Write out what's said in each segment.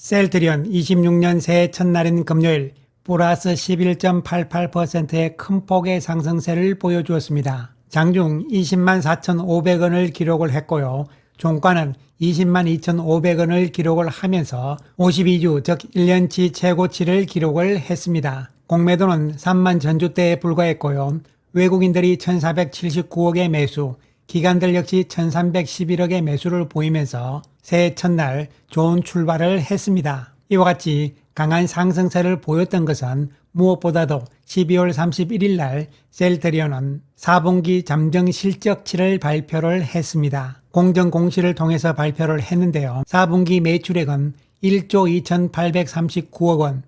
셀트리온 26년 새해 첫날인 금요일 플러스 11.88%의 큰 폭의 상승세를 보여주었습니다. 장중 20만 4,500원을 기록을 했고요. 종가는 20만 2,500원을 기록을 하면서 52주 즉 1년치 최고치를 기록을 했습니다. 공매도는 3만 전주대에 불과했고요. 외국인들이 1,479억의 매수, 기관들 역시 1,311억의 매수를 보이면서 새해 첫날 좋은 출발을 했습니다. 이와 같이 강한 상승세를 보였던 것은 무엇보다도 12월 31일 날 셀트리온은 4분기 잠정 실적치를 발표를 했습니다. 공정 공시를 통해서 발표를 했는데요. 4분기 매출액은 1조 2,839억 원,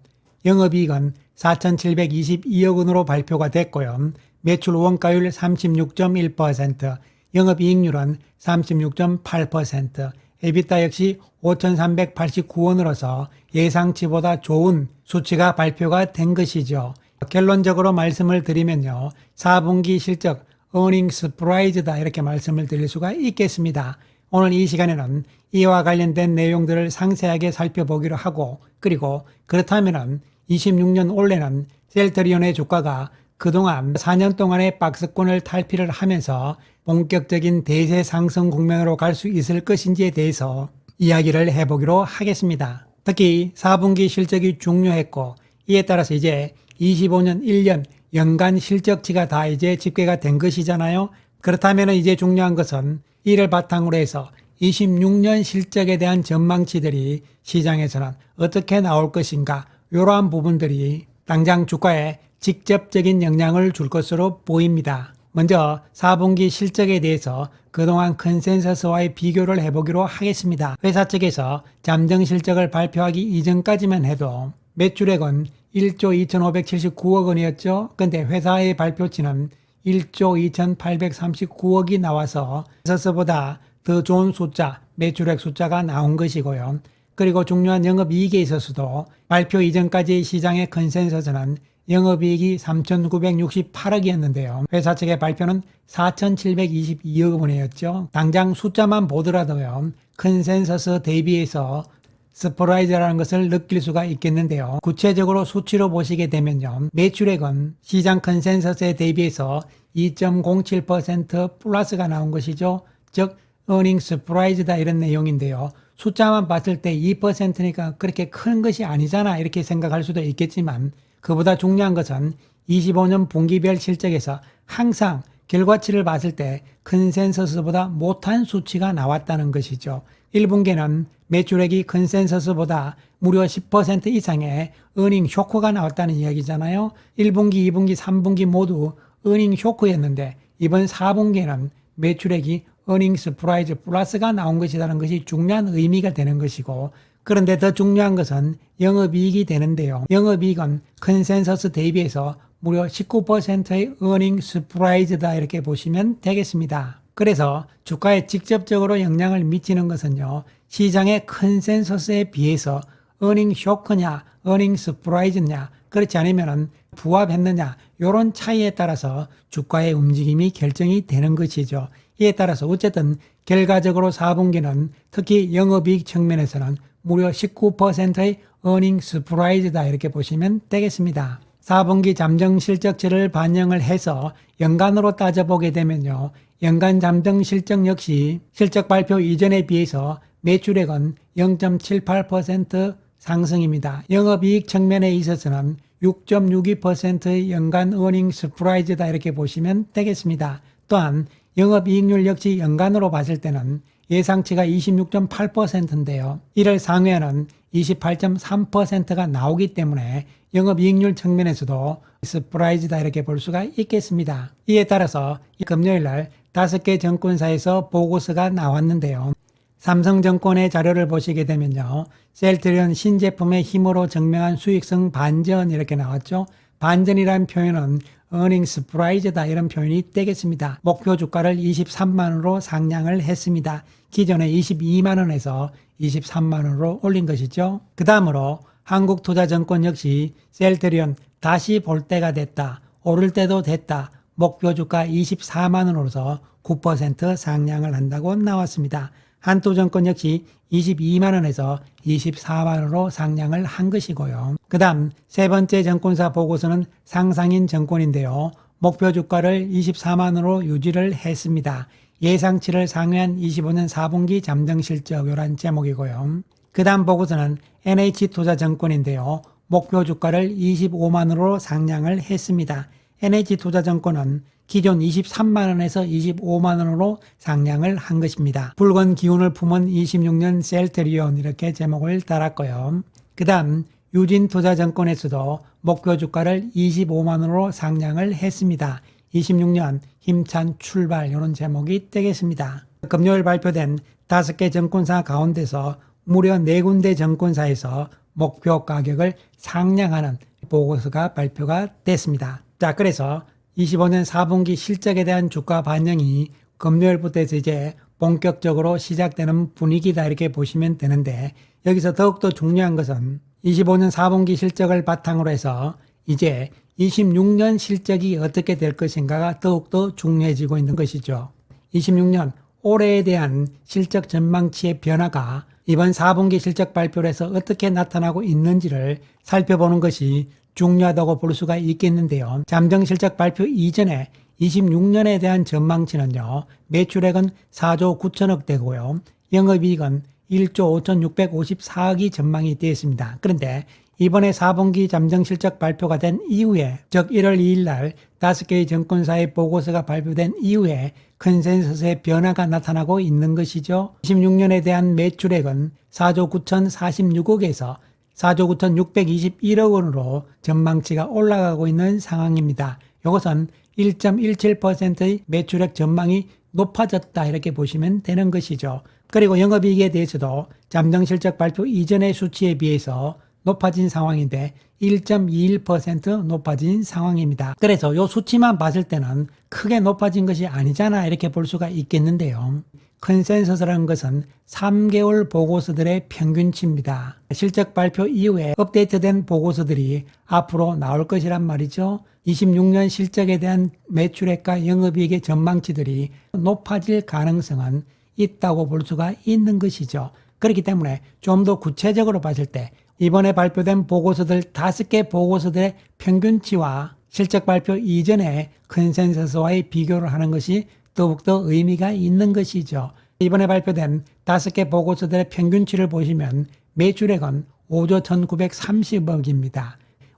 영업이익은 4,722억 원으로 발표가 됐고요. 매출 원가율 36.1%, 영업이익률은 36.8%, 에비타 역시 5,389원으로서 예상치보다 좋은 수치가 발표가 된 것이죠. 결론적으로 말씀을 드리면요. 4분기 실적 earnings surprise다 이렇게 말씀을 드릴 수가 있겠습니다. 오늘 이 시간에는 이와 관련된 내용들을 상세하게 살펴보기로 하고, 그리고 그렇다면은 26년 올해는 셀트리온의 주가가 그동안 4년 동안의 박스권을 탈피를 하면서 본격적인 대세 상승 국면으로 갈 수 있을 것인지에 대해서 이야기를 해보기로 하겠습니다. 특히 4분기 실적이 중요했고, 이에 따라서 이제 25년 1년 연간 실적치가 다 이제 집계가 된 것이잖아요. 그렇다면 이제 중요한 것은 이를 바탕으로 해서 26년 실적에 대한 전망치들이 시장에서는 어떻게 나올 것인가, 이러한 부분들이 당장 주가에 직접적인 영향을 줄 것으로 보입니다. 먼저 4분기 실적에 대해서 그동안 컨센서스와의 비교를 해보기로 하겠습니다. 회사 측에서 잠정 실적을 발표하기 이전까지만 해도 매출액은 1조 2,579억 원이었죠. 근데 회사의 발표치는 1조 2,839억이 나와서 컨센서스보다 더 좋은 숫자, 매출액 숫자가 나온 것이고요. 그리고 중요한 영업이익에 있어서도 발표 이전까지 시장의 컨센서스는 영업이익이 3,968억이었는데요. 회사 측의 발표는 4,722억 원이었죠. 당장 숫자만 보더라도요. 컨센서스 대비해서 서프라이즈라는 것을 느낄 수가 있겠는데요. 구체적으로 수치로 보시게 되면요. 매출액은 시장 컨센서스에 대비해서 2.07% 플러스가 나온 것이죠. 즉 earnings surprise다 이런 내용인데요. 숫자만 봤을 때 2%니까 그렇게 큰 것이 아니잖아 이렇게 생각할 수도 있겠지만, 그보다 중요한 것은 25년 분기별 실적에서 항상 결과치를 봤을 때 컨센서스보다 못한 수치가 나왔다는 것이죠. 1분기는 매출액이 컨센서스보다 무려 10% 이상의 earning 쇼크가 나왔다는 이야기잖아요. 1분기, 2분기, 3분기 모두 earning 쇼크였는데 이번 4분기에는 매출액이 earnings surprise 플러스가 나온 것이라는 것이 중요한 의미가 되는 것이고, 그런데 더 중요한 것은 영업이익이 되는데요. 영업이익은 컨센서스 대비해서 무려 19%의 earnings surprise다 이렇게 보시면 되겠습니다. 그래서 주가에 직접적으로 영향을 미치는 것은요. 시장의 컨센서스에 비해서 earning 쇼크냐, earning surprise냐, 그렇지 않으면 부합했느냐, 이런 차이에 따라서 주가의 움직임이 결정이 되는 것이죠. 이에 따라서 어쨌든 결과적으로 4분기는 특히 영업이익 측면에서는 무려 19%의 earnings surprise다 이렇게 보시면 되겠습니다. 4분기 잠정 실적치를 반영을 해서 연간으로 따져보게 되면요. 연간 잠정 실적 역시 실적 발표 이전에 비해서 매출액은 0.78% 상승입니다. 영업이익 측면에 있어서는 6.62%의 연간 earnings surprise다 이렇게 보시면 되겠습니다. 또한 영업이익률 역시 연간으로 봤을 때는 예상치가 26.8%인데요. 이를 상회하는 28.3%가 나오기 때문에 영업이익률 측면에서도 서프라이즈다 이렇게 볼 수가 있겠습니다. 이에 따라서 금요일날 5개 증권사에서 보고서가 나왔는데요. 삼성증권의 자료를 보시게 되면요. 셀트리온 신제품의 힘으로 증명한 수익성 반전 이렇게 나왔죠. 반전이라는 표현은 earnings surprise다 이런 표현이 되겠습니다. 목표 주가를 23만원으로 상향을 했습니다. 기존에 22만원에서 23만원으로 올린 것이죠. 그 다음으로 한국투자증권 역시 셀트리온 다시 볼 때가 됐다, 오를 때도 됐다, 목표 주가 24만원으로서 9% 상향을 한다고 나왔습니다. 한토증권 역시 22만원에서 24만원으로 상향을 한 것이고요. 그 다음 세 번째 증권사 보고서는 상상인 증권인데요. 목표 주가를 24만원으로 유지를 했습니다. 예상치를 상회한 25년 4분기 잠정 실적 이란 제목이고요. 그 다음 보고서는 NH투자증권인데요. 목표 주가를 25만원으로 상향을 했습니다. NH투자증권은 기존 23만원에서 25만원으로 상향을 한 것입니다. 붉은 기운을 품은 26년 셀트리온 이렇게 제목을 달았고요. 그 다음 유진투자증권에서도 목표 주가를 25만원으로 상향을 했습니다. 26년 힘찬 출발 이런 제목이 되겠습니다. 금요일 발표된 5개 증권사 가운데서 무려 4군데 증권사에서 목표 가격을 상향하는 보고서가 발표가 됐습니다. 자, 그래서 25년 4분기 실적에 대한 주가 반영이 금요일부터 해서 이제 본격적으로 시작되는 분위기다 이렇게 보시면 되는데, 여기서 더욱더 중요한 것은 25년 4분기 실적을 바탕으로 해서 이제 26년 실적이 어떻게 될 것인가가 더욱더 중요해지고 있는 것이죠. 26년 올해에 대한 실적 전망치의 변화가 이번 4분기 실적 발표를 해서 어떻게 나타나고 있는지를 살펴보는 것이 중요하다고 볼 수가 있겠는데요. 잠정 실적 발표 이전에 26년에 대한 전망치는요. 매출액은 4조 9천억 되고요. 영업이익은 1조 5,654억이 전망이 되어 있습니다. 그런데 이번에 4분기 잠정 실적 발표가 된 이후에, 즉 1월 2일 날 5개의 증권사의 보고서가 발표된 이후에 컨센서스의 변화가 나타나고 있는 것이죠. 26년에 대한 매출액은 4조 9,046억에서 4조 9,621억 원으로 전망치가 올라가고 있는 상황입니다. 이것은 1.17%의 매출액 전망이 높아졌다 이렇게 보시면 되는 것이죠. 그리고 영업이익에 대해서도 잠정 실적 발표 이전의 수치에 비해서 높아진 상황인데 1.21% 높아진 상황입니다. 그래서 이 수치만 봤을 때는 크게 높아진 것이 아니잖아 이렇게 볼 수가 있겠는데요. 컨센서스라는 것은 3개월 보고서들의 평균치입니다. 실적 발표 이후에 업데이트된 보고서들이 앞으로 나올 것이란 말이죠. 26년 실적에 대한 매출액과 영업이익의 전망치들이 높아질 가능성은 있다고 볼 수가 있는 것이죠. 그렇기 때문에 좀 더 구체적으로 봤을 때 이번에 발표된 보고서들 5개 보고서들의 평균치와 실적 발표 이전에 컨센서스와의 비교를 하는 것이 더욱더 의미가 있는 것이죠. 이번에 발표된 5개 보고서들의 평균치를 보시면 매출액은 5조 1930억입니다.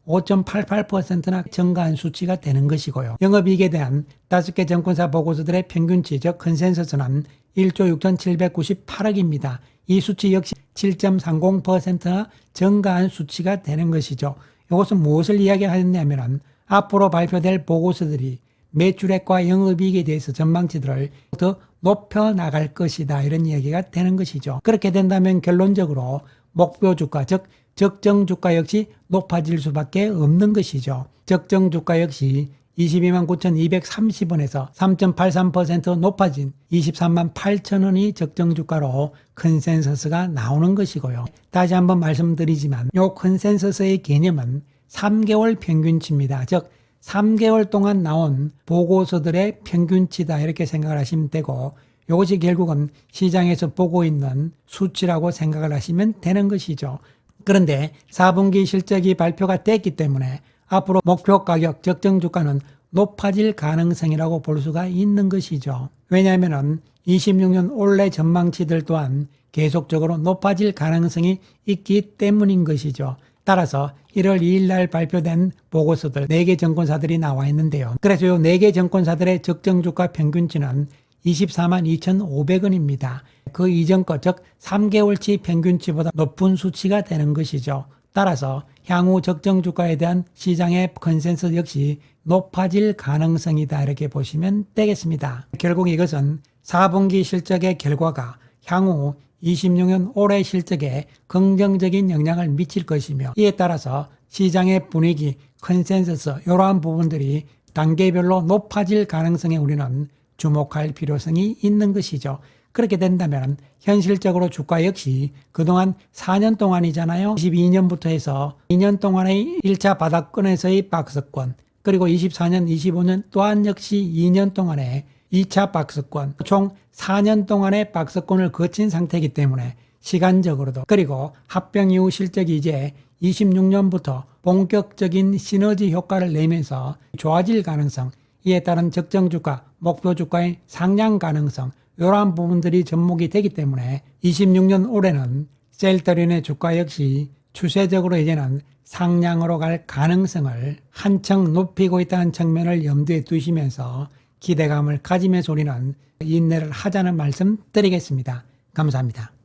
5.88%나 증가한 수치가 되는 것이고요. 영업이익에 대한 5개 증권사 보고서들의 평균치, 즉 컨센서스는 1조 6,798억입니다. 이 수치 역시 7.30%나 증가한 수치가 되는 것이죠. 이것은 무엇을 이야기하느냐면 앞으로 발표될 보고서들이 매출액과 영업이익에 대해서 전망치들을 더 높여 나갈 것이다 이런 이야기가 되는 것이죠. 그렇게 된다면 결론적으로 목표 주가, 즉 적정 주가 역시 높아질 수밖에 없는 것이죠. 적정 주가 역시 22만 9,230원에서 3.83% 높아진 23만 8천원이 적정 주가로 컨센서스가 나오는 것이고요. 다시 한번 말씀드리지만 이 컨센서스의 개념은 3개월 평균치입니다. 즉 3개월 동안 나온 보고서들의 평균치다 이렇게 생각을 하시면 되고, 이것이 결국은 시장에서 보고 있는 수치라고 생각을 하시면 되는 것이죠. 그런데 4분기 실적이 발표가 됐기 때문에 앞으로 목표 가격, 적정 주가는 높아질 가능성이라고 볼 수가 있는 것이죠. 왜냐하면 26년 올해 전망치들 또한 계속적으로 높아질 가능성이 있기 때문인 것이죠. 따라서 1월 2일 날 발표된 보고서들 4개 증권사들이 나와 있는데요. 그래서 이 4개 증권사들의 적정 주가 평균치는 24만 2,500원입니다. 그 이전 것, 즉 3개월치 평균치보다 높은 수치가 되는 것이죠. 따라서 향후 적정 주가에 대한 시장의 컨센서스 역시 높아질 가능성이다 이렇게 보시면 되겠습니다. 결국 이것은 4분기 실적의 결과가 향후 26년 올해 실적에 긍정적인 영향을 미칠 것이며, 이에 따라서 시장의 분위기, 컨센서스 이러한 부분들이 단계별로 높아질 가능성에 우리는 주목할 필요성이 있는 것이죠. 그렇게 된다면 현실적으로 주가 역시 그동안 4년 동안이잖아요. 22년부터 해서 2년 동안의 1차 바닥권에서의 박스권, 그리고 24년, 25년 또한 역시 2년 동안의 2차 박스권, 총 4년 동안의 박스권을 거친 상태이기 때문에 시간적으로도 그리고 합병 이후 실적이 이제 26년부터 본격적인 시너지 효과를 내면서 좋아질 가능성, 이에 따른 적정 주가, 목표 주가의 상향 가능성, 이러한 부분들이 접목이 되기 때문에 26년 올해는 셀터린의 주가 역시 추세적으로 이제는 상향으로 갈 가능성을 한층 높이고 있다는 측면을 염두에 두시면서 기대감을 가지면서 우리는 인내를 하자는 말씀 드리겠습니다. 감사합니다.